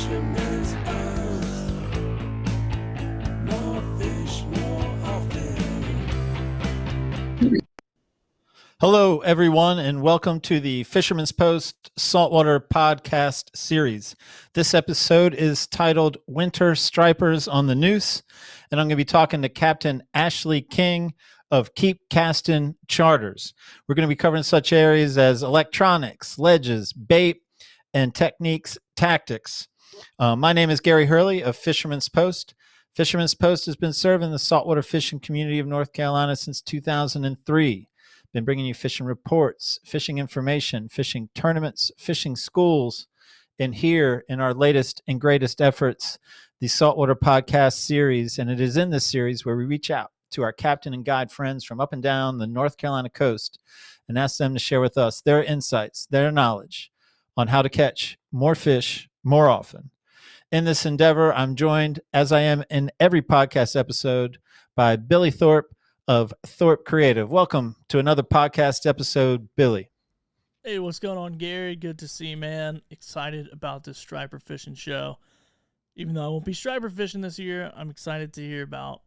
fisherman's Post. More fish, more often. Hello, everyone, and welcome to the Fisherman's Post Saltwater Podcast Series. This episode is titled Winter Stripers on the Neuse, and I'm going to be talking to Captain Ashley King of Capt Castin Charters. We're going to be covering such areas as electronics, ledges, bait, and techniques, tactics. My name is Gary Hurley of Fisherman's Post. Fisherman's Post has been serving the saltwater fishing community of North Carolina since 2003. Been bringing you fishing reports, fishing information, fishing tournaments, fishing schools, and here in our latest and greatest efforts, the Saltwater Podcast Series. And it is in this series where we reach out to our captain and guide friends from up and down the North Carolina coast and ask them to share with us their insights, their knowledge on how to catch more fish more often. In this endeavor, I'm joined, as I am in every podcast episode, by Billy Thorpe of Thorpe Creative. Welcome to another podcast episode, Billy. Hey, what's going on, Gary? Good to see you, man. Excited about this striper fishing show. Even though I won't be striper fishing this year, I'm excited to hear about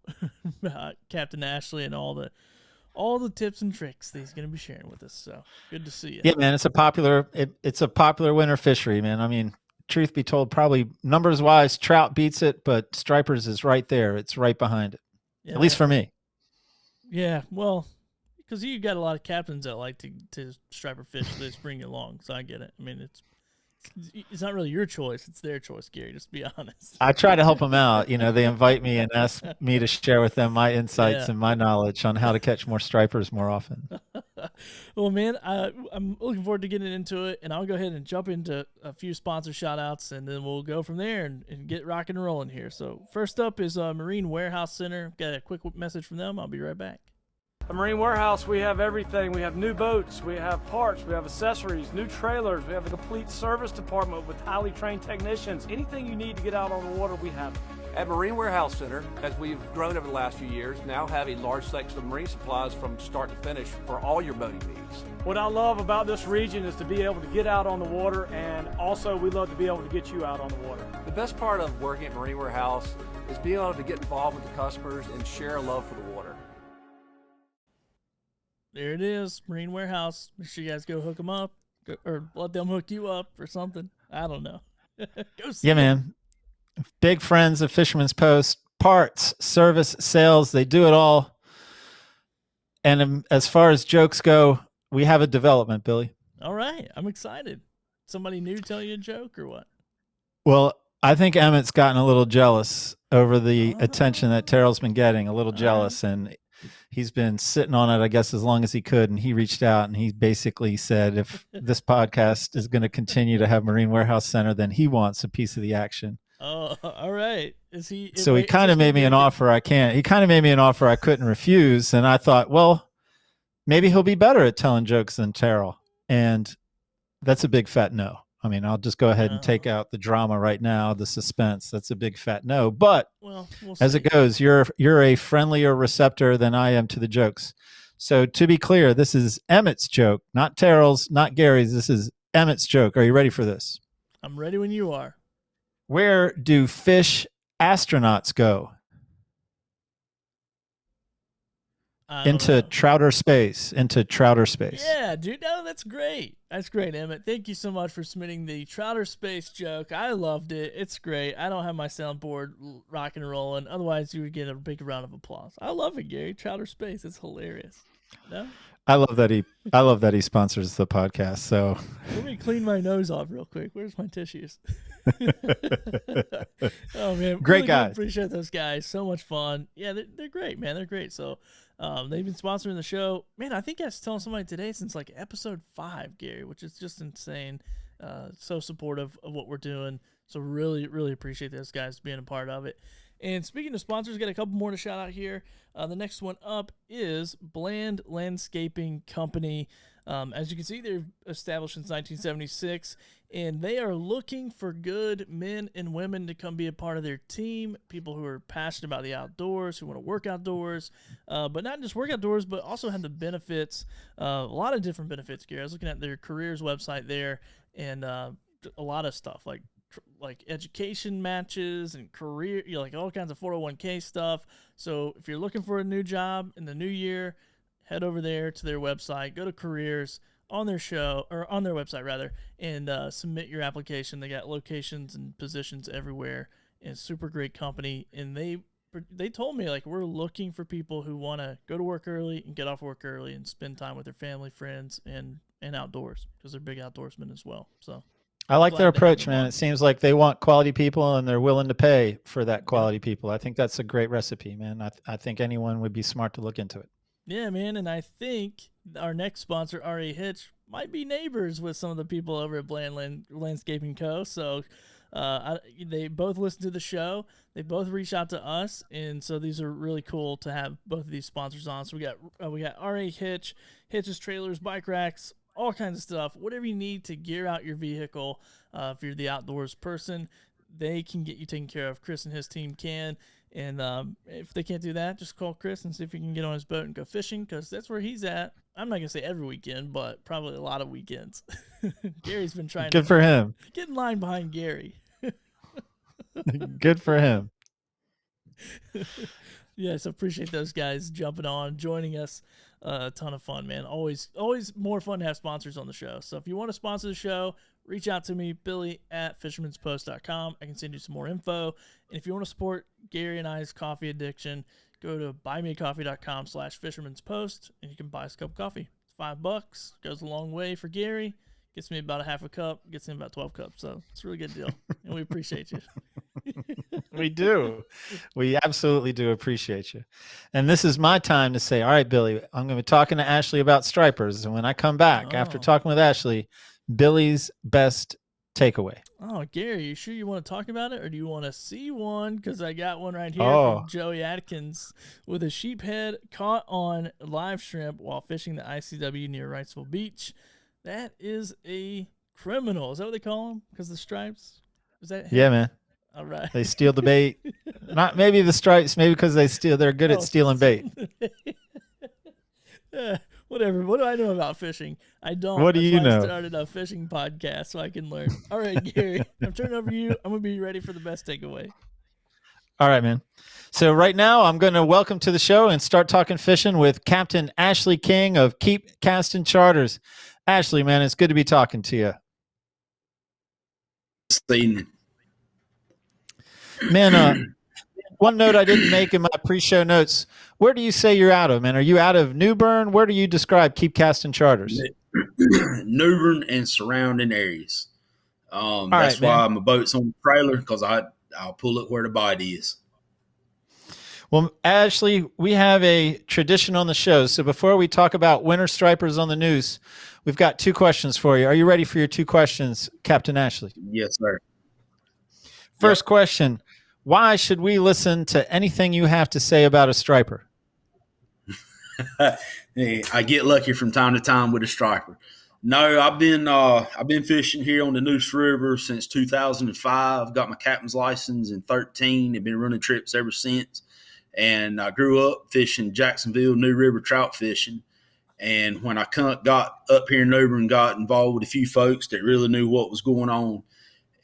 Captain Ashley and all the tips and tricks that he's going to be sharing with us. So good to see you. Yeah, man, it's a popular winter fishery, man. I mean, truth be told, probably numbers wise, trout beats it, but stripers is right there. It's right behind it, Yeah, at least for me. Yeah, well, because you got a lot of captains that like to striper fish, so they just bring you along. So I get it. I mean, it's not really your choice; it's their choice, Gary. Just to be honest. I try to help them out. You know, they invite me and ask me to share with them my insights and my knowledge on how to catch more stripers more often. Well, man, I'm looking forward to getting into it, and I'll go ahead and jump into a few sponsor shout-outs, and then we'll go from there and get rocking and rolling here. So first up is Marine Warehouse Center. Got a quick message from them. I'll be right back. At Marine Warehouse, we have everything. We have new boats, we have parts, we have accessories, new trailers, we have a complete service department with highly trained technicians. Anything you need to get out on the water, we have it. At Marine Warehouse Center, as we've grown over the last few years, now have a large selection of marine supplies from start to finish for all your boating needs. What I love about this region is to be able to get out on the water, and also we love to be able to get you out on the water. The best part of working at Marine Warehouse is being able to get involved with the customers and share a love for the water. There it is, Marine Warehouse. Make sure you guys go hook them up, or let them hook you up or something. I don't know. Go see Yeah, man. Big friends of Fisherman's Post. Parts, service, sales, they do it all. And as far as jokes go, we have a development, Billy. All right, I'm excited. Somebody new tell you a joke or what? Well, I think Emmett's gotten a little jealous over the attention that Terrell's been getting, a little jealous, and he's been sitting on it, I guess, as long as he could. And he reached out and he basically said, if this podcast is going to continue to have Marine Warehouse Center, then he wants a piece of the action. Oh, all right. So he kind of made me an offer I couldn't refuse. And I thought, well, maybe he'll be better at telling jokes than Terrell. And that's a big fat no. I mean, I'll just go ahead and take out the drama right now, the suspense. That's a big fat no. But we'll as it goes, you're a friendlier receptor than I am to the jokes. So to be clear, this is Emmett's joke, not Terrell's, not Gary's. This is Emmett's joke. Are you ready for this? I'm ready when you are. Where do fish astronauts go? Into Trouter space. Yeah, dude. No, that's great. That's great, Emmett. Thank you so much for submitting the Trouter space joke. I loved it. It's great. I don't have my soundboard rocking and rolling. Otherwise, you would get a big round of applause. I love it, Gary. Trouter space. It's hilarious. No? I love that he sponsors the podcast. So let me clean my nose off real quick. Where's my tissues? Oh man, great really guy. Appreciate those guys. So much fun. Yeah, they're great, man. They're great. So they've been sponsoring the show. Man, I think I was telling somebody today since like episode 5, Gary, which is just insane. So supportive of what we're doing. So really, really appreciate those guys being a part of it. And speaking of sponsors, got a couple more to shout out here. The next one up is Bland Landscaping Company. As you can see, they're established since 1976, and they are looking for good men and women to come be a part of their team, people who are passionate about the outdoors, who want to work outdoors, but not just work outdoors, but also have the benefits, a lot of different benefits, Gary. I was looking at their careers website there, and a lot of stuff like like education matches and career, like all kinds of 401k stuff. So if you're looking for a new job in the new year, head over there to their website, go to careers on their show, or on their website rather, and submit your application. They got locations and positions everywhere, and super great company. And they told me, like, we're looking for people who want to go to work early and get off work early and spend time with their family, friends, and outdoors, because they're big outdoorsmen as well. So I like their glad to have approach, them man. on. It seems like they want quality people and they're willing to pay for that quality people. I think that's a great recipe, man. I think anyone would be smart to look into it. Yeah, man, and I think our next sponsor, RA Hitch, might be neighbors with some of the people over at Bland Landscaping Co. So they both listen to the show. They both reach out to us, and so these are really cool to have both of these sponsors on. So we got RA Hitch, hitches, trailers, bike racks, all kinds of stuff. Whatever you need to gear out your vehicle, if you're the outdoors person, they can get you taken care of. Chris and his team can. And if they can't do that, just call Chris and see if you can get on his boat and go fishing, because that's where he's at. I'm not going to say every weekend, but probably a lot of weekends. Gary's been trying Good for him. get in line behind Gary. Good for him. Yes, appreciate those guys jumping on, joining us. A ton of fun, man. Always more fun to have sponsors on the show. So if you want to sponsor the show, reach out to me, Billy@fishermanspost.com. I can send you some more info. And if you want to support Gary and I's coffee addiction, go to buymeacoffee.com/fishermanspost, and you can buy us a cup of coffee. It's $5. Goes a long way for Gary. Gets me about a half a cup. Gets him about 12 cups. So it's a really good deal. And we appreciate you. We do. We absolutely do appreciate you. And this is my time to say, all right, Billy, I'm going to be talking to Ashley about stripers. And when I come back, after talking with Ashley, Billy's best takeaway. Oh, Gary, you sure you want to talk about it, or do you want to see one? Because I got one right here from Joey Atkins with a sheep head caught on live shrimp while fishing the ICW near Wrightsville Beach. That is a criminal. Is that what they call them? Because the stripes? Is that head? Yeah, man. All right. They steal the bait. Not maybe the stripes, maybe because they're good at stealing bait. Whatever. What do I know about fishing? I don't. What do you know? I started a fishing podcast so I can learn. All right, Gary, I'm turning over to you. I'm going to be ready for the best takeaway. All right, man. So right now I'm going to welcome to the show and start talking fishing with Captain Ashley King of Castin Charters. Ashley, man, it's good to be talking to you. Man, one note I didn't make in my pre-show notes. Where do you say you're out of, man? Are you out of New Bern? Where do you describe Castin Charters? New Bern and surrounding areas. That's right, why my boat's on the trailer, because I'll pull it where the bite is. Well, Ashley, we have a tradition on the show. So before we talk about winter stripers on the Neuse, we've got two questions for you. Are you ready for your two questions, Captain Ashley? Yes, sir. First question, why should we listen to anything you have to say about a striper? Hey, I get lucky from time to time with a striper. No, I've been fishing here on the Neuse River since 2005. Got my captain's license in 2013. I've been running trips ever since. And I grew up fishing Jacksonville, New River trout fishing. And when I got up here in New Bern, got involved with a few folks that really knew what was going on.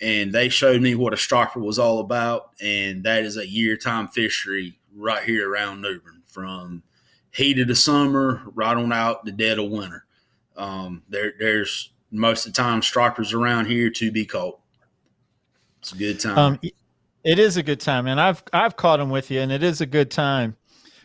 And they showed me what a striper was all about. And that is a year-time fishery right here around New Bern, from heat of the summer right on out the dead of winter. There's most of the time stripers around here to be caught. It's a good time. It is a good time, and I've caught them with you, and it is a good time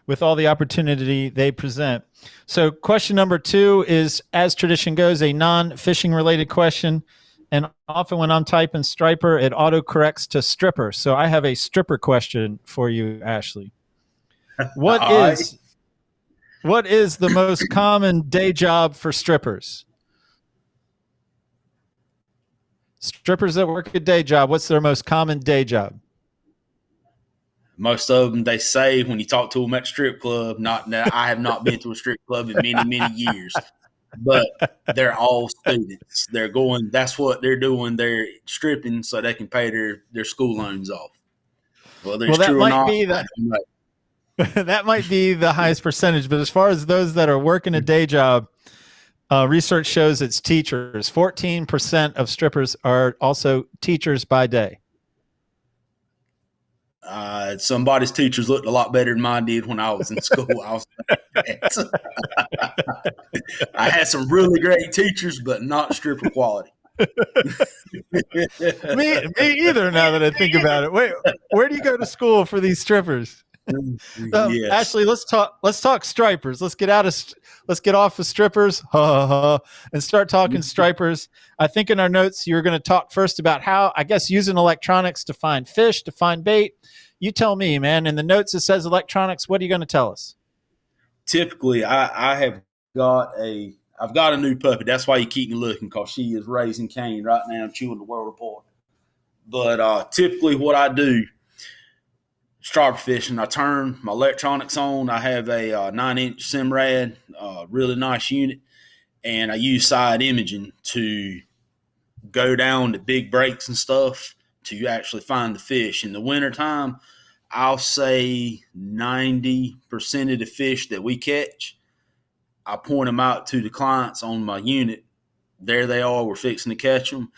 with all the opportunity they present. So question number 2 is, as tradition goes, a non-fishing related question. And often when I'm typing striper, it autocorrects to stripper. So I have a stripper question for you, Ashley. What is the most common day job for strippers? Strippers that work a day job, what's their most common day job? Most of them, they say when you talk to them at strip club, not that I have not been to a strip club in many, many years, but they're all students. That's what they're doing. They're stripping so they can pay their school loans off. Whether it's true or not, I don't know. That might be the highest percentage, but as far as those that are working a day job, Research shows it's teachers. 14% of strippers are also teachers by day. Somebody's teachers looked a lot better than mine did when I was in school. I had some really great teachers, but not stripper quality. me either. Now that I think about it, wait, where do you go to school for these strippers? Yes. Ashley, let's talk stripers. Let's get off of strippers, and start talking stripers. I think in our notes you were going to talk first about how, I guess, using electronics to find fish, to find bait. You tell me, man. In the notes it says electronics. What are you going to tell us? Typically, I've got a new puppy. That's why you keep me looking, because she is raising Cain right now, chewing the world apart. But typically, what I do, striper fishing, I turn my electronics on. I have a 9-inch Simrad, really nice unit, and I use side imaging to go down to big breaks and stuff to actually find the fish. In the wintertime, I'll say 90% of the fish that we catch, I point them out to the clients on my unit. There they are. We're fixing to catch them.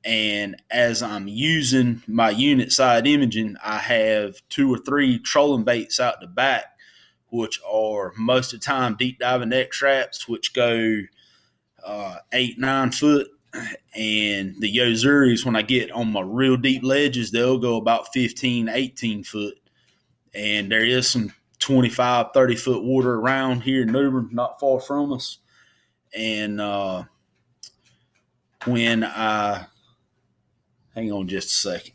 And as I'm using my unit side imaging, I have 2 or 3 trolling baits out the back, which are most of the time deep diving X traps, which go 8-9 foot. And the Yozuris, when I get on my real deep ledges, they'll go about 15-18 foot. And there is some 25-30 foot water around here in Newbern, not far from us. And when I hang on just a second.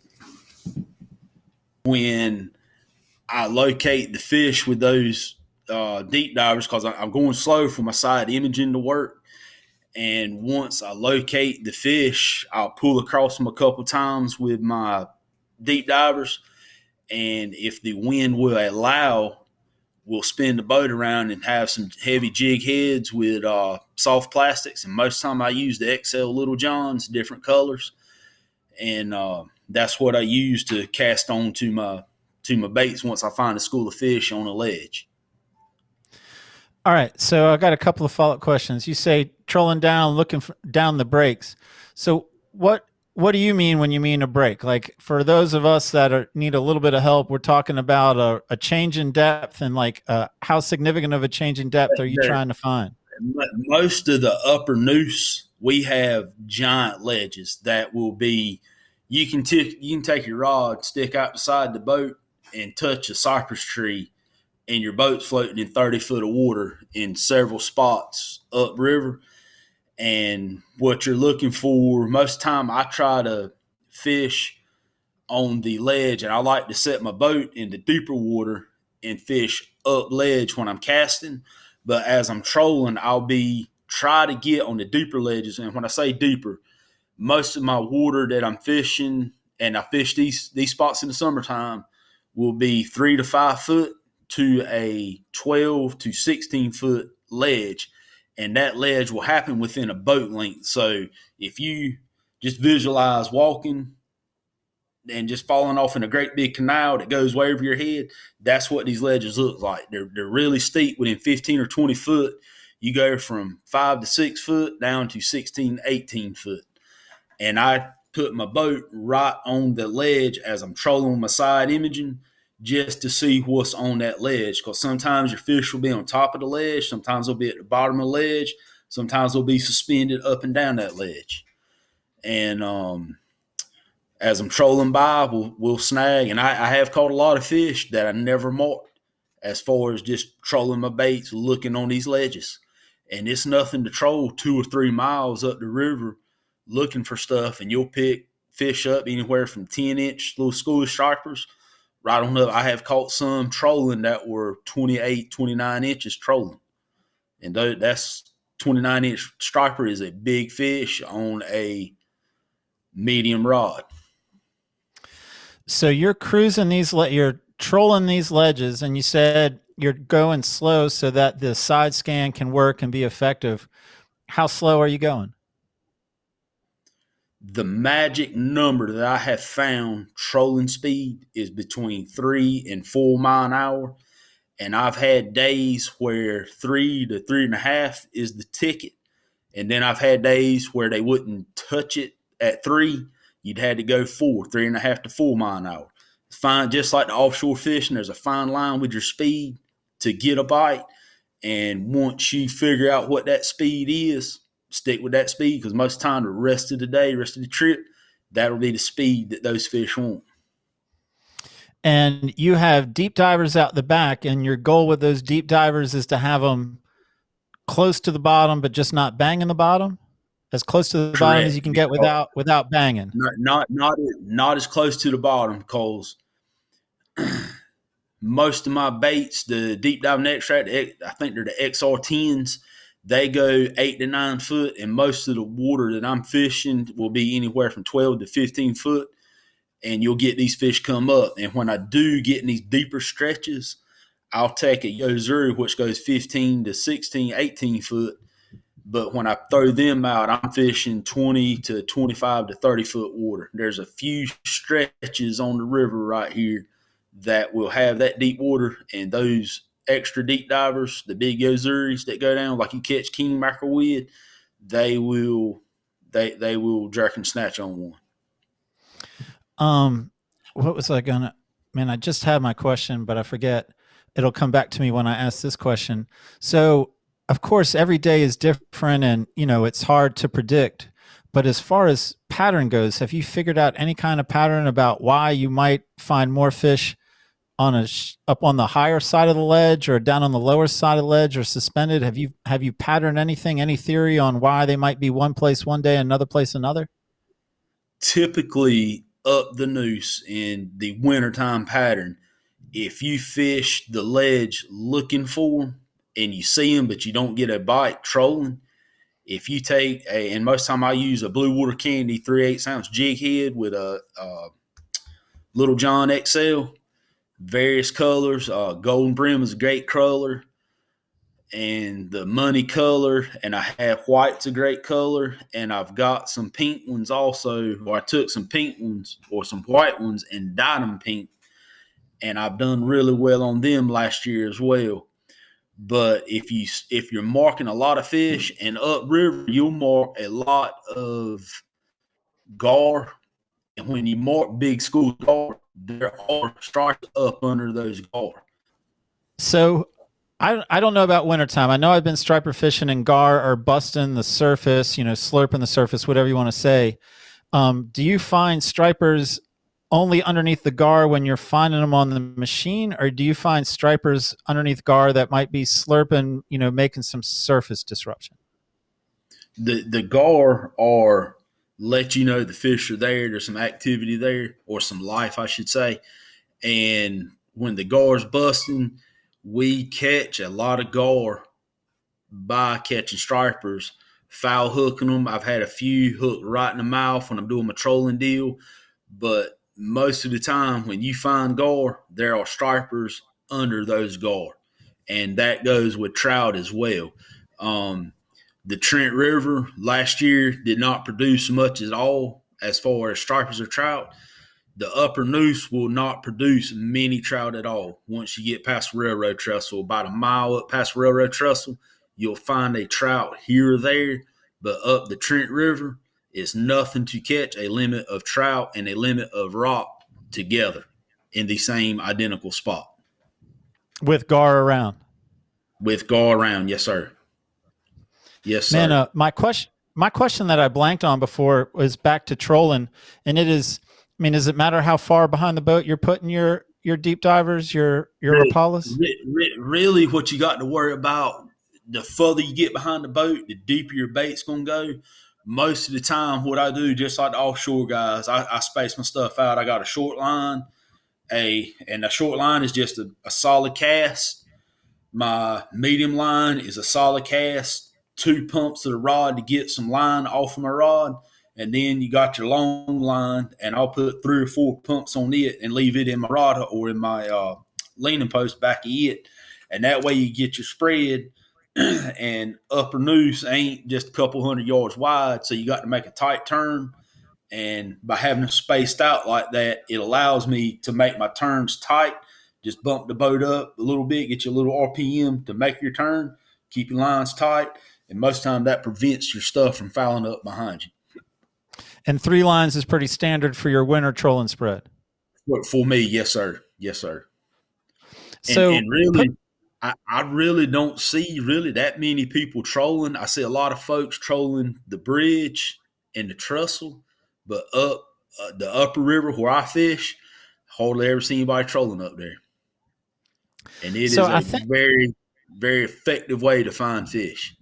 When I locate the fish with those deep divers, because I'm going slow for my side imaging to work, and once I locate the fish, I'll pull across them a couple times with my deep divers, and if the wind will allow, we'll spin the boat around and have some heavy jig heads with soft plastics, and most of the time I use the XL Little Johns, different colors. And that's what I use to cast on to my baits once I find a school of fish on a ledge. All right, so I got a couple of follow-up questions. You say trolling down, looking down the breaks. So what do you mean when you mean a break? Like, for those of us that need a little bit of help, we're talking about a change in depth, and like how significant of a change in depth are you trying to find? Most of the upper Neuse, we have giant ledges that will be, you can take your rod, stick out the side of the boat, and touch a cypress tree, and your boat's floating in 30 foot of water in several spots upriver. And what you're looking for, most of the time I try to fish on the ledge, and I like to set my boat in the deeper water and fish up ledge when I'm casting. But as I'm trolling, I'll try to get on the deeper ledges. And when I say deeper, most of my water that I'm fishing, and I fish these spots in the summertime, will be 3 to 5 foot to a 12 to 16 foot ledge. And that ledge will happen within a boat length. So if you just visualize walking and just falling off in a great big canal that goes way over your head, that's what these ledges look like. They're really steep. Within 15 or 20 foot, you go from 5 to 6 foot down to 16, 18 foot. And I put my boat right on the ledge as I'm trolling my side imaging, just to see what's on that ledge. Because sometimes your fish will be on top of the ledge, sometimes they'll be at the bottom of the ledge, sometimes they'll be suspended up and down that ledge. And as I'm trolling by, we'll snag. And I have caught a lot of fish that I never marked, as far as just trolling my baits, looking on these ledges. And it's nothing to troll 2 or 3 miles up the river looking for stuff, and you'll pick fish up anywhere from 10-inch little school stripers right on up. I have caught some trolling that were 28, 29 inches trolling. And that's 29-inch striper is a big fish on a medium rod. So you're cruising you're trolling these ledges, and you said you're going slow so that the side scan can work and be effective. How slow are you going? The magic number that I have found trolling speed is between 3 and 4 miles an hour. And I've had days where 3 to 3.5 is the ticket. And then I've had days where they wouldn't touch it at 3. You'd had to go 4, 3.5 to 4 mile an hour. Fine, just like the offshore fishing, there's a fine line with your speed to get a bite. And once you figure out what that speed is, stick with that speed, because most of the time, the rest of the day, rest of the trip, that'll be the speed that those fish want. And you have deep divers out the back, and your goal with those deep divers is to have them close to the bottom, but just not banging the bottom, as close to the bottom as you can get without banging. Not as close to the bottom, because most of my baits, the deep diving extract, I think they're the XR10s. They go 8 to 9 foot, and most of the water that I'm fishing will be anywhere from 12 to 15 foot. And you'll get these fish come up. And when I do get in these deeper stretches, I'll take a Yozuri, which goes 15 to 16, 18 foot. But when I throw them out, I'm fishing 20 to 25 to 30 foot water. There's a few stretches on the river right here that will have that deep water, and those extra deep divers, the big Yozuris that go down like you catch king mackerel with, they will jerk and snatch on one. What was I gonna? Man, I just had my question, but I forget. It'll come back to me when I ask this question. So, of course, every day is different, and it's hard to predict. But as far as pattern goes, have you figured out any kind of pattern about why you might find more fish on up on the higher side of the ledge or down on the lower side of the ledge or suspended? Have you patterned anything? Any theory on why they might be one place one day, another place another? Typically, up the Neuse in the wintertime pattern, if you fish the ledge looking for them and you see them but you don't get a bite trolling, if you take and most time I use a Blue Water Candy 3/8 ounce jig head with a Little John XL, various colors, golden brim is a great color, and the money color, and I have white's a great color, and I've got some pink ones also, or I took some pink ones or some white ones and dyed them pink, and I've done really well on them last year as well. But if you're marking a lot of fish and upriver, you'll mark a lot of gar, and when you mark big school gar, there are stripes up under those gar. So I don't know about wintertime. I know I've been striper fishing in gar or busting the surface, slurping the surface, whatever you want to say. Do you find stripers only underneath the gar when you're finding them on the machine, or do you find stripers underneath gar that might be slurping, making some surface disruption? The gar are let you know the fish are there. There's some activity there, or some life, I should say. And when the gar's busting, we catch a lot of gar by catching stripers, foul hooking them. I've had a few hooked right in the mouth when I'm doing my trolling deal, but most of the time when you find gar, there are stripers under those gar, and that goes with trout as well. The Trent River last year did not produce much at all as far as stripers or trout. The upper Neuse will not produce many trout at all. Once you get past the railroad trestle, about a mile up past the railroad trestle, you'll find a trout here or there. But up the Trent River, it's nothing to catch a limit of trout and a limit of rock together in the same identical spot. With gar around? With gar around, yes, sir. Yes, sir. Man, my question that I blanked on before was back to trolling, and it is, does it matter how far behind the boat you're putting your deep divers, your Rapalas? Really, what you got to worry about, the further you get behind the boat, the deeper your bait's going to go. Most of the time, what I do, just like the offshore guys, I space my stuff out. I got a short line, and a short line is just a solid cast. My medium line is a solid cast, 2 pumps of the rod to get some line off of my rod. And then you got your long line, and I'll put 3 or 4 pumps on it and leave it in my rod or in my leaning post back of it. And that way you get your spread. And upper Neuse ain't just a couple hundred yards wide, so you got to make a tight turn. And by having them spaced out like that, it allows me to make my turns tight. Just bump the boat up a little bit, get you a little RPM to make your turn, keep your lines tight. And most of the time that prevents your stuff from fouling up behind you. And 3 lines is pretty standard for your winter trolling spread. For me, yes, sir. Yes, sir. So And really, I really don't see really that many people trolling. I see a lot of folks trolling the bridge and the trestle, but up the upper river where I fish, hardly ever see anybody trolling up there. And it is a very, very effective way to find fish.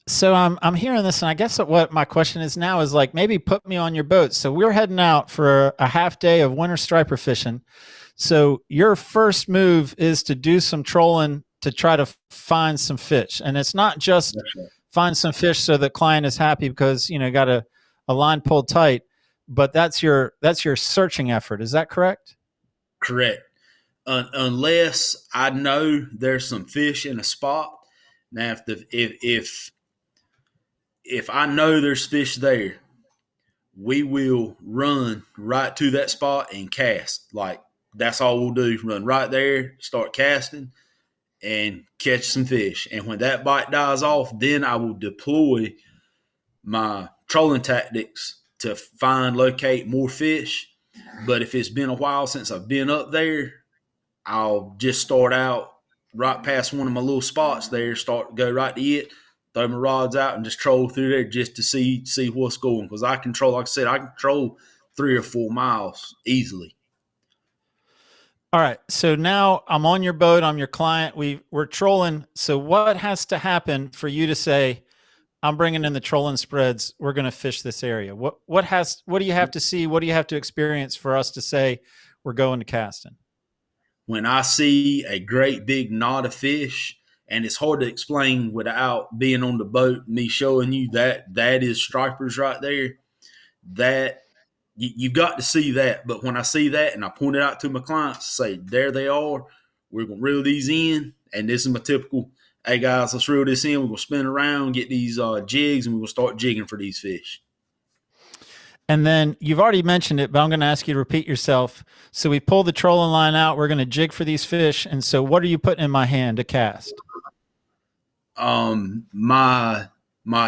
So I'm hearing this, and I guess what my question is now is like, maybe put me on your boat. So we're heading out for a half day of winter striper fishing. So your first move is to do some trolling to try to find some fish, and it's not just find some fish so the client is happy because got a line pulled tight, but that's your searching effort. Is that correct? Correct. Unless I know there's some fish in a spot. Now, if I know there's fish there, we will run right to that spot and cast. Like, that's all we'll do. Run right there, start casting, and catch some fish. And when that bite dies off, then I will deploy my trolling tactics to locate more fish. But if it's been a while since I've been up there, I'll just start out right past one of my little spots there, go right to it, throw my rods out, and just troll through there just to see what's going. Because I control, like I said, I control 3 or 4 miles easily. All right. So now I'm on your boat. I'm your client. We're trolling. So what has to happen for you to say, I'm bringing in the trolling spreads, we're going to fish this area? What do you have to see? What do you have to experience for us to say we're going to Castin? When I see a great big knot of fish, and it's hard to explain without being on the boat, me showing you that is stripers right there, that you've got to see that. But when I see that and I point it out to my clients, say, there they are, we're going to reel these in. And this is my typical, hey guys, let's reel this in. We're going to spin around, get these jigs, and we're going to start jigging for these fish. And then you've already mentioned it, but I'm going to ask you to repeat yourself. So we pull the trolling line out. We're going to jig for these fish. And so what are you putting in my hand to cast? My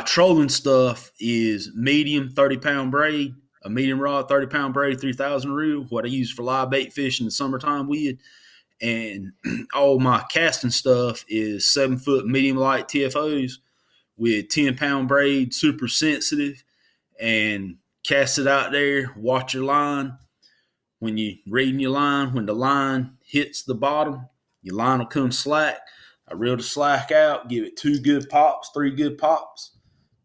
trolling stuff is medium 30-pound braid, a medium rod, 30-pound braid, 3,000 reel, what I use for live bait fish in the summertime with. And all my casting stuff is 7-foot medium light TFOs with 10-pound braid, super sensitive, and cast it out there. Watch your line. When you're reading your line, when the line hits the bottom, your line will come slack. I reel the slack out, give it 2 good pops, 3 good pops,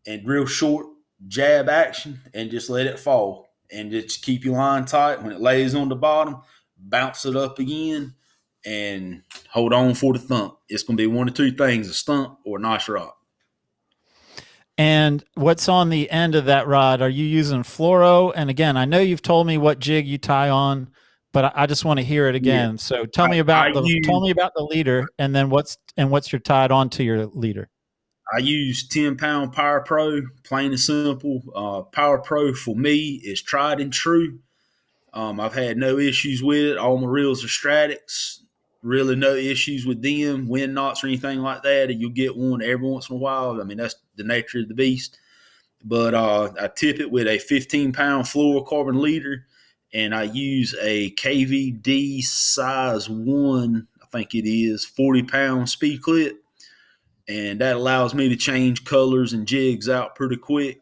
and real short jab action, and just let it fall. And just keep your line tight. When it lays on the bottom, bounce it up again, and hold on for the thump. It's going to be one of 2 things, a stump or a nice rod. And what's on the end of that rod? Are you using fluoro? And again, I know you've told me what jig you tie on, but I just want to hear it again. Yeah. So tell me about the leader, and then what's your tied on to your leader? I use 10-pound Power Pro, plain and simple. Power Pro for me is tried and true. I've had no issues with it. All my reels are Stratics. Really no issues with them, wind knots or anything like that. You'll get one every once in a while. I mean, that's the nature of the beast. But I tip it with a 15-pound fluorocarbon leader, and I use a KVD size 1, I think it is, 40-pound speed clip. And that allows me to change colors and jigs out pretty quick.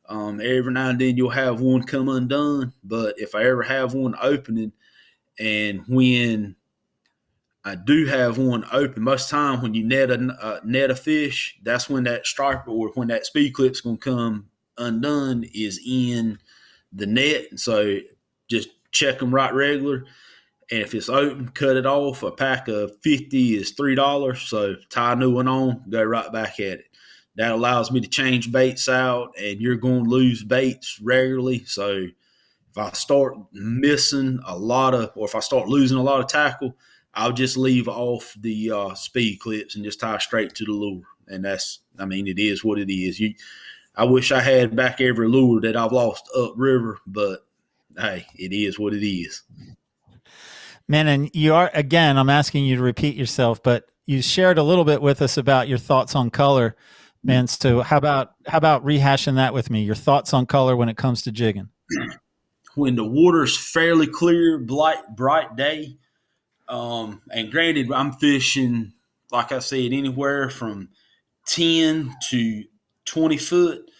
Every now and then you'll have one come undone. But if I ever have one opening, and when I do have one open, most of the time when you net a fish, that's when that striper or when that speed clip's going to come undone is in the net. So just check them right regular. And if it's open, cut it off. A pack of 50 is $3. So tie a new one on, go right back at it. That allows me to change baits out, and you're going to lose baits regularly. So if I start missing if I start losing a lot of tackle, I'll just leave off the speed clips and just tie straight to the lure. And it is what it is. I wish I had back every lure that I've lost upriver, but hey, it is what it is. Man, and I'm asking you to repeat yourself, but you shared a little bit with us about your thoughts on color. Man, so how about rehashing that with me? Your thoughts on color when it comes to jigging? When the water's fairly clear, bright day, and granted, I'm fishing, like I said, anywhere from 10 to 20 foot.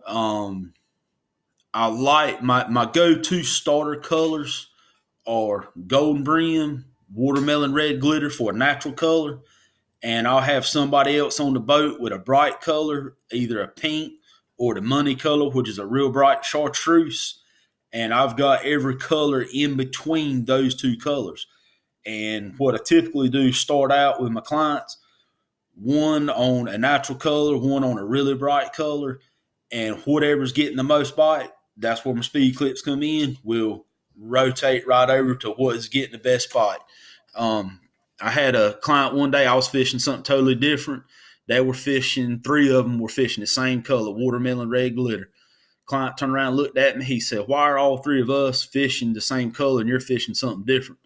Um, I like my go-to starter colors are golden brim, watermelon red glitter for a natural color, and I'll have somebody else on the boat with a bright color, either a pink or the money color, which is a real bright chartreuse. And I've got every color in between those two colors. And what I typically do, start out with my clients, one on a natural color, one on a really bright color, and whatever's getting the most bite, that's where my speed clips come in. We'll rotate right over to what is getting the best bite. I had a client one day, I was fishing something totally different. They were fishing, three of them were fishing the same color, watermelon red glitter. Client turned around and looked at me. He said, "Why are all three of us fishing the same color and you're fishing something different?"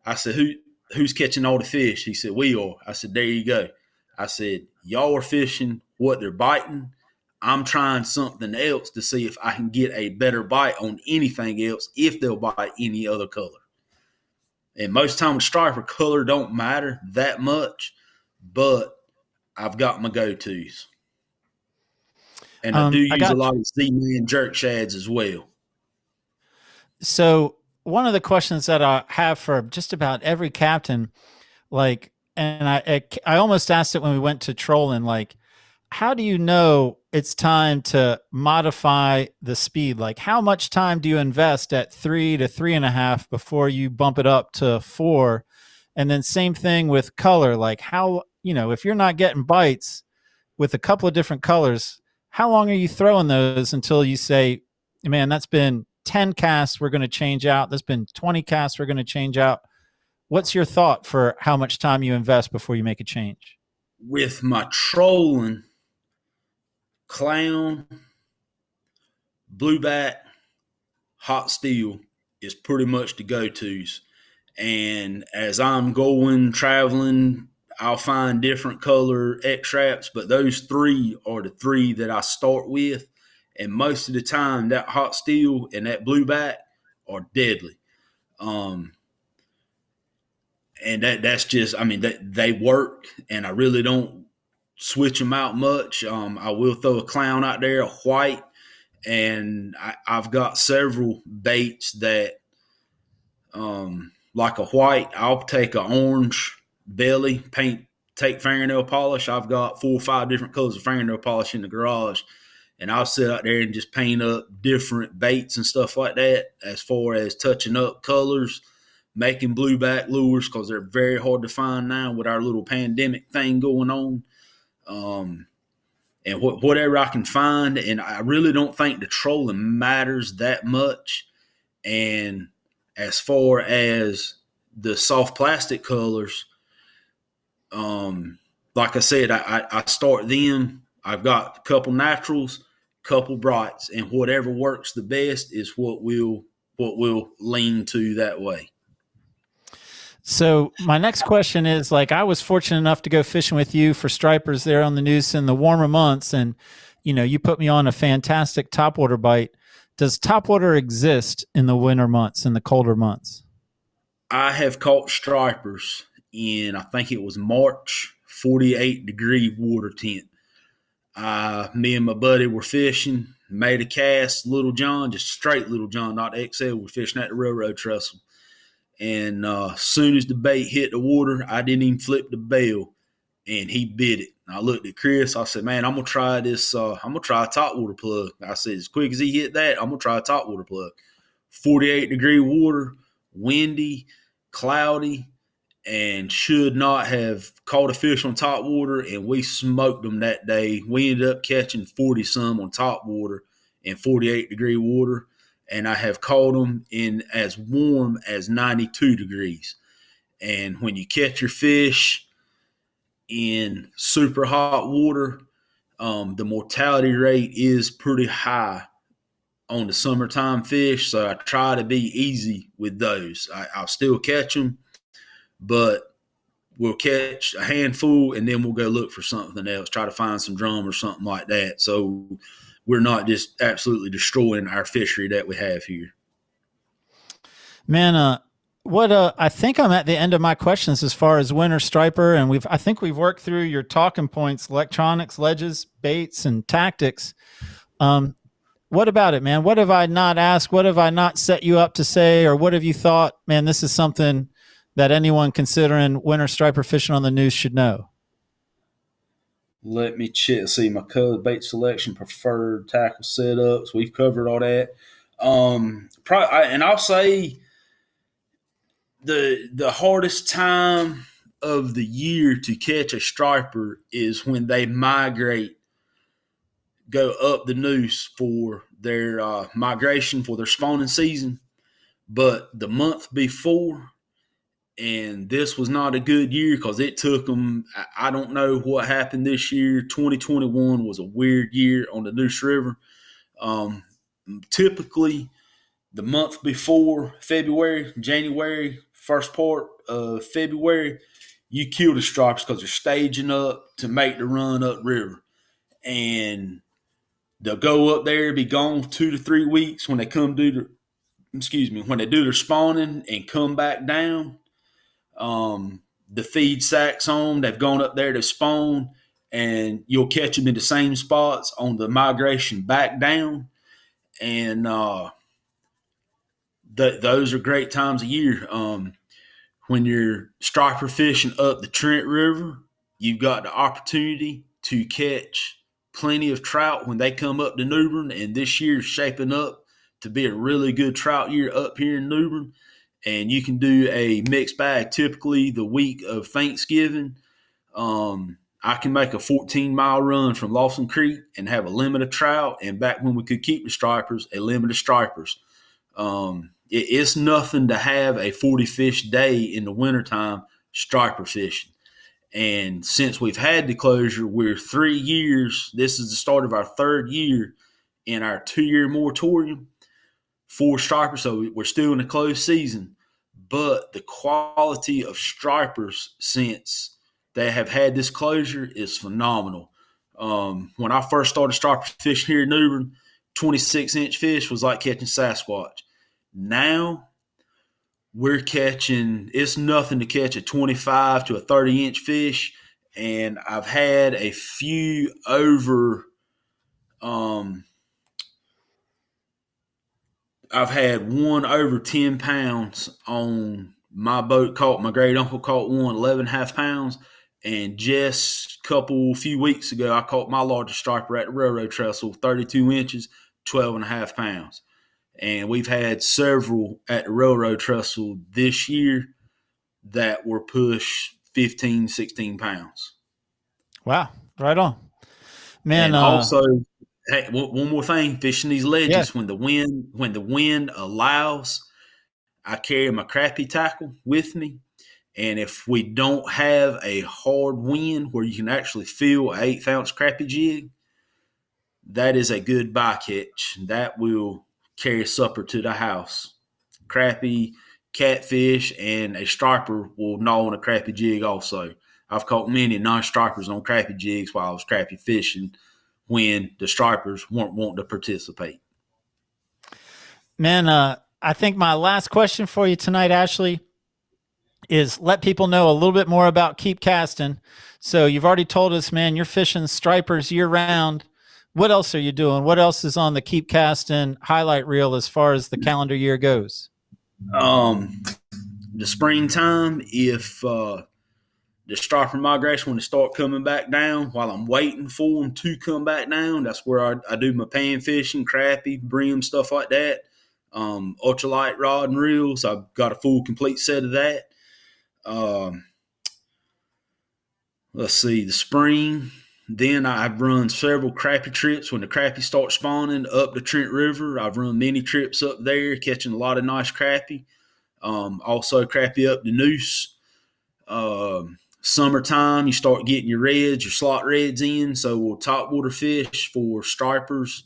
I said, who's catching all the fish? He said, "We are." I said, "There you go." I said, "Y'all are fishing what they're biting. I'm trying something else to see if I can get a better bite on anything else if they'll bite any other color." And most time with striper, color don't matter that much, but I've got my go-tos. And I do I use a got lot of Z-Man jerk shads as well. So one of the questions that I have for just about every captain, like, and I almost asked it when we went to trolling, like, how do you know it's time to modify the speed? Like, how much time do you invest at 3 to 3.5 before you bump it up to 4? And then same thing with color. Like, how, if you're not getting bites with a couple of different colors, how long are you throwing those until you say, "Man, that's been 10 casts, we're going to change out. That's been 20 casts, we're going to change out." What's your thought for how much time you invest before you make a change? With my trolling, clown, blueback, hot steel is pretty much the go-tos. And as I'm going traveling, I'll find different color X-Wraps, but those three are the three that I start with. And most of the time, that hot steel and that blueback are deadly. And that's just, I mean, they work, and I really don't switch them out much. I will throw a clown out there, a white, and I've got several baits that, like a white, I'll take an orange belly, take fingernail polish. I've got 4 or 5 different colors of fingernail polish in the garage, and I'll sit out there and just paint up different baits and stuff like that, as far as touching up colors, making blueback lures, because they're very hard to find now with our little pandemic thing going on. And whatever I can find, and I really don't think the trolling matters that much. And as far as the soft plastic colors, like I said, I start them. I've got a couple naturals, couple brights, and whatever works the best is what we'll lean to that way. So my next question is, like, I was fortunate enough to go fishing with you for stripers there on the Neuse in the warmer months, and you put me on a fantastic topwater bite. Does topwater exist in the winter months, in the colder months? I have caught stripers in, I think it was March, 48-degree water tent. Me and my buddy were fishing, made a cast, Little John, just straight Little John, not XL. We're fishing at the railroad trestle. And as soon as the bait hit the water, I didn't even flip the bell, and he bit it. And I looked at Chris. I said, "Man, I'm gonna try this. I'm gonna try a topwater plug." I said, "As quick as he hit that, I'm gonna try a topwater plug." 48-degree water, windy, cloudy, and should not have caught a fish on top water, and we smoked them that day. We ended up catching 40 some on top water in 48-degree water, and I have caught them in as warm as 92 degrees. And when you catch your fish in super hot water, the mortality rate is pretty high on the summertime fish, so I try to be easy with those. I'll still catch them, but we'll catch a handful, and then we'll go look for something else, try to find some drum or something like that. So we're not just absolutely destroying our fishery that we have here. Man, I think I'm at the end of my questions as far as winter striper, and I think we've worked through your talking points: electronics, ledges, baits, and tactics. What about it, man? What have I not asked? What have I not set you up to say? Or what have you thought, man, this is something that anyone considering winter striper fishing on the Neuse should know? Let me check. See, my code bait selection, preferred tackle setups. We've covered all that. And I'll say the hardest time of the year to catch a striper is when they migrate, go up the Neuse for their migration for their spawning season. But the month before, and this was not a good year because it took them, I don't know what happened this year. 2021 was a weird year on the Neuse River. Typically, the month before February, January, first part of February, you kill the stripers because they're staging up to make the run up river. And they'll go up there, be gone 2 to 3 weeks when they come when they do their spawning and come back down. The feed sacks on, they've gone up there to spawn, and you'll catch them in the same spots on the migration back down. And those are great times of year. When you're striper fishing up the Trent River, you've got the opportunity to catch plenty of trout when they come up to New Bern, and this year's shaping up to be a really good trout year up here in New Bern. And you can do a mixed bag typically the week of Thanksgiving. I can make a 14-mile run from Lawson Creek and have a limit of trout, and back when we could keep the stripers, a limit of stripers. It's nothing to have a 40-fish day in the wintertime striper fishing. And since we've had the closure, we're 3 years. This is the start of our 3rd year in our 2-year moratorium for stripers. So we're still in a closed season. But the quality of stripers since they have had this closure is phenomenal. When I first started striper fishing here in New Bern, 26-inch fish was like catching Sasquatch. Now we're catching, it's nothing to catch a 25 to a 30-inch fish. And I've had a few over, I've had one over 10 pounds on my boat caught. My great uncle caught one 11.5 pounds. And just a few weeks ago, I caught my largest striper at the railroad trestle, 32 inches, 12.5 pounds. And we've had several at the railroad trestle this year that were pushed 15, 16 pounds. Wow. Right on. Man. And also, hey, one more thing, fishing these ledges, Yeah. when the wind allows, I carry my crappie tackle with me. And if we don't have a hard wind where you can actually feel an 1/8 ounce crappie jig, that is a good bycatch. That will carry supper to the house. Crappie, catfish, and a striper will gnaw on a crappie jig also. I've caught many non-stripers on crappie jigs while I was crappie fishing when the stripers weren't wanting to participate. Man, I think my last question for you tonight, Ashley, is let people know a little bit more about Keep Casting. So you've already told us, man, you're fishing stripers year round. What else are you doing? What else is on the Keep Casting highlight reel as far as the calendar year goes? The springtime, if the striper migration, when they start coming back down, while I'm waiting for them to come back down, that's where I do my pan fishing, crappie, brim, stuff like that. Ultralight rod and reels. I've got a full complete set of that. Let's see, the spring. Then I've run several crappie trips when the crappie start spawning up the Trent River. I've run many trips up there, catching a lot of nice crappie. Also crappie up the Neuse. Summertime, you start getting your reds, your slot reds in. So we'll topwater fish for stripers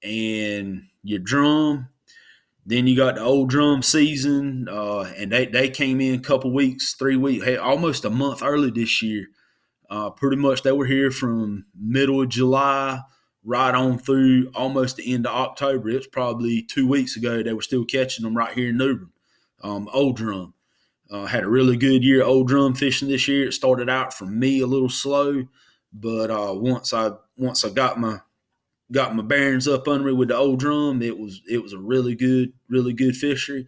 and your drum. Then you got the old drum season, and they came in a couple weeks, 3 weeks, hey, almost a month early this year. Pretty much they were here from middle of July right on through almost the end of October. It was probably 2 weeks ago they were still catching them right here in New Bern. Old drum. Had a really good year old drum fishing this year. It started out for me a little slow, but once I got my bearings up under me with the old drum, it was a really good fishery.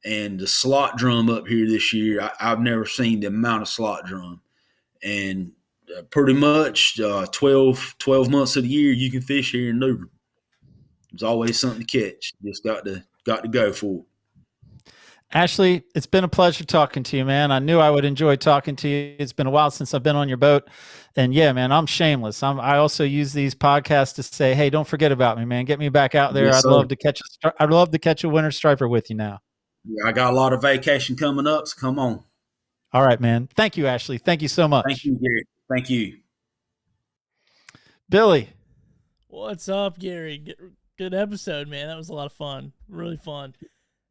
And the slot drum up here this year, I've never seen the amount of slot drum. And pretty much 12 months of the year you can fish here in New Bern. There's always something to catch. Just got to go for it. Ashley, it's been a pleasure talking to you, man. I knew I would enjoy talking to you. It's been a while since I've been on your boat. And yeah, man, I'm shameless. I also use these podcasts to say, hey, don't forget about me, man. Get me back out there. Yes, I'd love to catch a winter striper with you now. Yeah, I got a lot of vacation coming up, so come on. All right, man. Thank you, Ashley. Thank you so much. Thank you, Gary. Thank you. Billy. What's up, Gary? Good episode, man. That was a lot of fun. Really fun.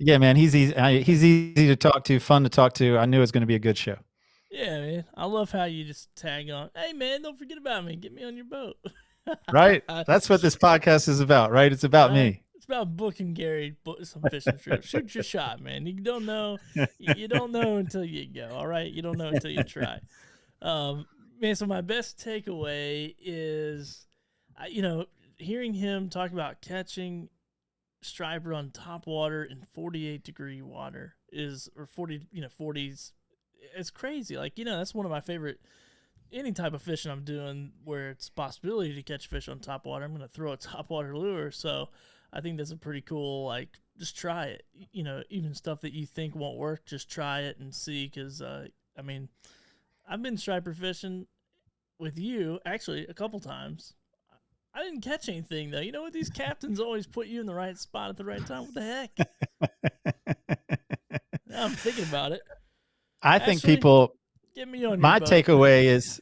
Yeah, man. He's easy to talk to, fun to talk to. I knew it was going to be a good show. Yeah, man. I love how you just tag on. Hey, man, don't forget about me. Get me on your boat. Right? That's what this podcast is about, right? It's about me. It's about booking Gary some fishing trips. Shoot your shot, man. You don't know. You don't know until you go. All right, you don't know until you try. Man, so my best takeaway is, hearing him talk about catching striper on top water in 48-degree water or 40s. It's crazy. Like, that's one of my favorite. Any type of fishing I'm doing where it's a possibility to catch fish on top water, I'm going to throw a top water lure. So I think that's a pretty cool, like, just try it. Even stuff that you think won't work, just try it and see. Because, I've been striper fishing with you, actually, a couple times. I didn't catch anything, though. You know what? These captains always put you in the right spot at the right time. What the heck? Now I'm thinking about it. I think people... Get me on my your boat. takeaway is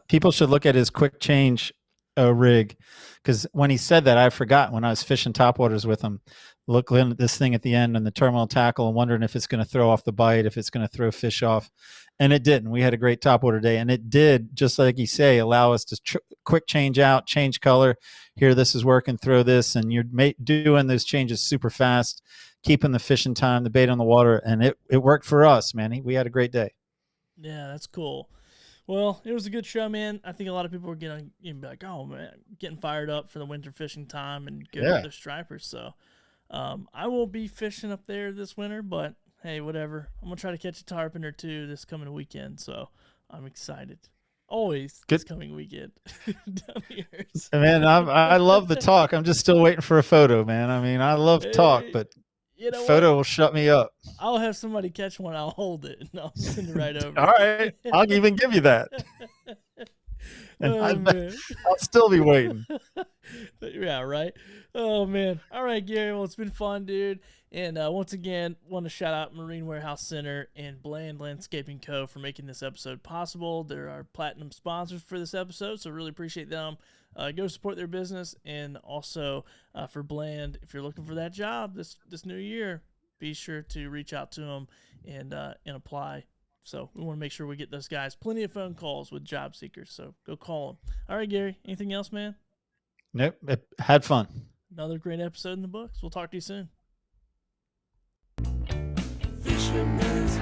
people should look at his quick change rig, because when he said that, I forgot when I was fishing topwaters with him, looking at this thing at the end and the terminal tackle and wondering if it's going to throw off the bite, if it's going to throw fish off, and it didn't. We had a great topwater day, and it did, just like you say, allow us to quick change out, change color. Here, this is working, throw this, and you're doing those changes super fast, keeping the fishing time, the bait on the water, and it worked for us, man. We had a great day. Yeah, that's cool. Well, it was a good show, man. I think a lot of people were getting like, oh man, getting fired up for the winter fishing time and good with their stripers. So I won't be fishing up there this winter, but hey, whatever. I'm gonna try to catch a tarpon or two this coming weekend. So I'm excited. Always this coming weekend. Man, I love the talk. I'm just still waiting for a photo, man. I mean, I love talk, but photo will shut me up. I'll have somebody catch one. I'll hold it and I'll send it right over. All right, I'll even give you that. And I'll still be waiting. Yeah, right. Oh man. All right, Gary. Well, it's been fun, dude. And once again, want to shout out Marine Warehouse Center and Bland Landscaping Co. for making this episode possible. They're our platinum sponsors for this episode, so really appreciate them. Go support their business, and also for Bland, if you're looking for that job this new year, be sure to reach out to them and apply. So we want to make sure we get those guys plenty of phone calls with job seekers. So go call them. All right, Gary. Anything else, man? Nope. Had fun. Another great episode in the books. We'll talk to you soon. Fisherman's